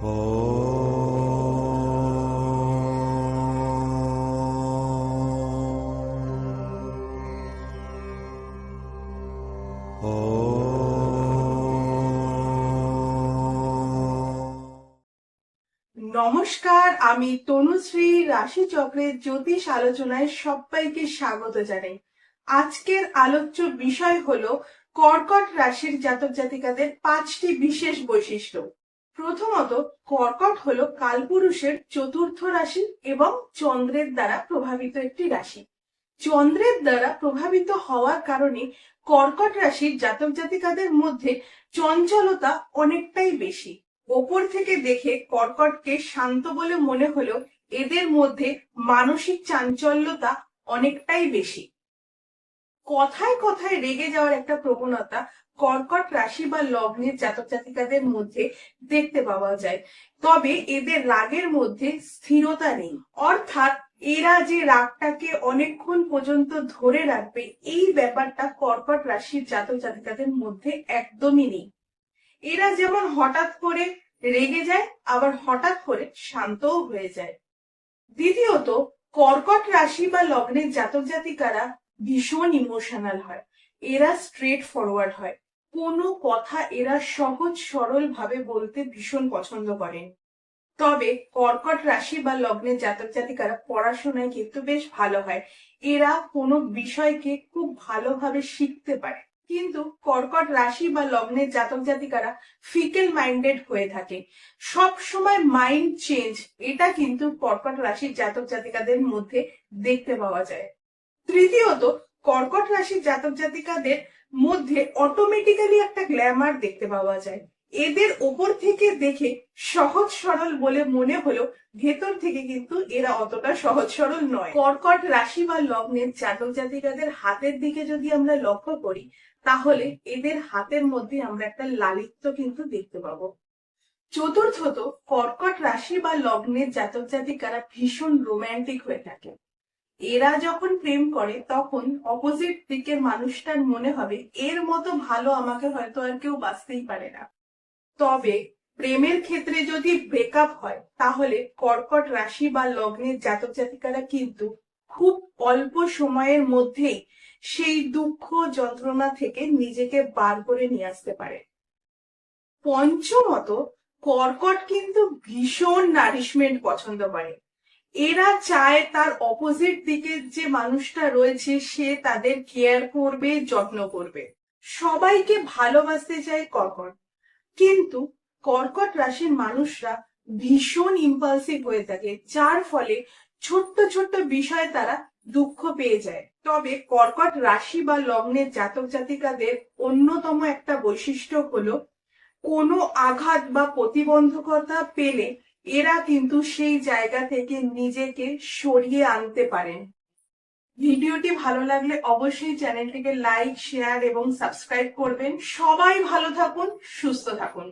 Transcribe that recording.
নমস্কার, আমি তনুশ্রী রাশি চক্রের জ্যোতিষ আলোচনায় সবাইকে স্বাগত জানাই। আজকের আলোচ্য বিষয় হলো কর্কট রাশির জাতক জাতিকাদের 5টি বিশেষ বৈশিষ্ট্য। প্রথমত, কর্কট হলো কালপুরুষের চতুর্থ রাশি এবং চন্দ্রের দ্বারা প্রভাবিত একটি রাশি। চন্দ্রের দ্বারা প্রভাবিত হওয়ার কারণে কর্কট রাশির জাতক জাতিকাদের মধ্যে চঞ্চলতা অনেকটাই বেশি। ওপর থেকে দেখে কর্কটকে শান্ত বলে মনে হলেও এদের মধ্যে মানসিক চাঞ্চল্যতা অনেকটাই বেশি। কথায় কথায় রেগে যাওয়ার একটা প্রবণতা কর্কট রাশি বা লগ্নের জাতক জাতিকাদের মধ্যে দেখতে পাওয়া যায়। তবে এদের রাগের মধ্যে স্থিরতা নেই, অর্থাৎ এরা যে রাগটাকে অনেকক্ষণ পর্যন্ত ধরে রাখবে এই ব্যাপারটা কর্কট রাশির জাতক জাতিকাদের মধ্যে একদমই নেই। এরা যেমন হঠাৎ করে রেগে যায়, আবার হঠাৎ করে শান্তও হয়ে যায়। দ্বিতীয়ত, কর্কট রাশি বা লগ্নের জাতক জাতিকারা ভীষণ ইমোশনাল হয়। এরা স্ট্রেট ফরওয়ার্ড হয়। কোনো কথা এরা সহজ সরল ভাবে বলতে ভীষণ পছন্দ করেন। তবে কর্কট রাশি বা লগ্নের জাতক জাতিকারা পড়াশোনায় কিন্তু বেশ ভালো হয়। এরা কোনো বিষয়কে খুব ভালোভাবে শিখতে পারে। কিন্তু কর্কট রাশি বা লগ্নের জাতক জাতিকারা ফিকেল মাইন্ডেড হয়ে থাকে। সব সময় মাইন্ড চেঞ্জ, এটা কিন্তু কর্কট রাশির জাতক জাতিকাদের মধ্যে দেখতে পাওয়া যায়। তৃতীয়ত, কর্কট রাশির জাতক জাতিকাদের মধ্যে অটোমেটিক্যালি একটা গ্ল্যামার দেখতে পাওয়া যায়। এদের ওপর থেকে দেখে সহজ সরল বলে মনে হলো, ভেতর থেকে কিন্তু এরা অতটা সহজ সরল নয়। কর্কট রাশি বা লগ্নের জাতক জাতিকাদের হাতের দিকে যদি আমরা লক্ষ্য করি, তাহলে এদের হাতের মধ্যে আমরা একটা লালিত্য কিন্তু দেখতে পাবো। চতুর্থত, কর্কট রাশি বা লগ্নের জাতক জাতিকারা ভীষণ রোমান্টিক হয়ে থাকে। এরা যখন প্রেম করে তখন অপোজিট দিকের মানুষটার মনে হবে এর মতো ভালো আমাকে হয়তো আর কেউ বাঁচতেই পারে না। তবে প্রেমের ক্ষেত্রে যদি ব্রেকআপ হয়, তাহলে কর্কট রাশি বা লগ্নের জাতক জাতিকারা কিন্তু খুব অল্প সময়ের মধ্যেই সেই দুঃখ যন্ত্রণা থেকে নিজেকে বার করে নিয়ে আসতে পারে। পঞ্চমত, কর্কট কিন্তু ভীষণ নারিশমেন্ট পছন্দ করে। এরা চায় তার অপোজিট দিকের যে মানুষটা রয়েছে সে তাদের কেয়ার করবে, যত্ন করবে। সবাইকে ভালোবাসতে চায় কর্কট। কিন্তু কর্কট রাশির মানুষরা ভীষণ ইম্পালসিভ হয়ে থাকে, যার ফলে ছোট্ট ছোট্ট বিষয়ে তারা দুঃখ পেয়ে যায়। তবে কর্কট রাশি বা লগ্নের জাতক জাতিকাদের অন্যতম একটা বৈশিষ্ট্য হলো কোনো আঘাত বা প্রতিবন্ধকতা পেলে এরা কিন্তু সেই জায়গা থেকে নিজেকে সরিয়ে আনতে পারেন। ভিডিওটি ভালো লাগলে অবশ্যই চ্যানেলটিকে লাইক, শেয়ার এবং সাবস্ক্রাইব করবেন। সবাই ভালো থাকুন, সুস্থ থাকুন।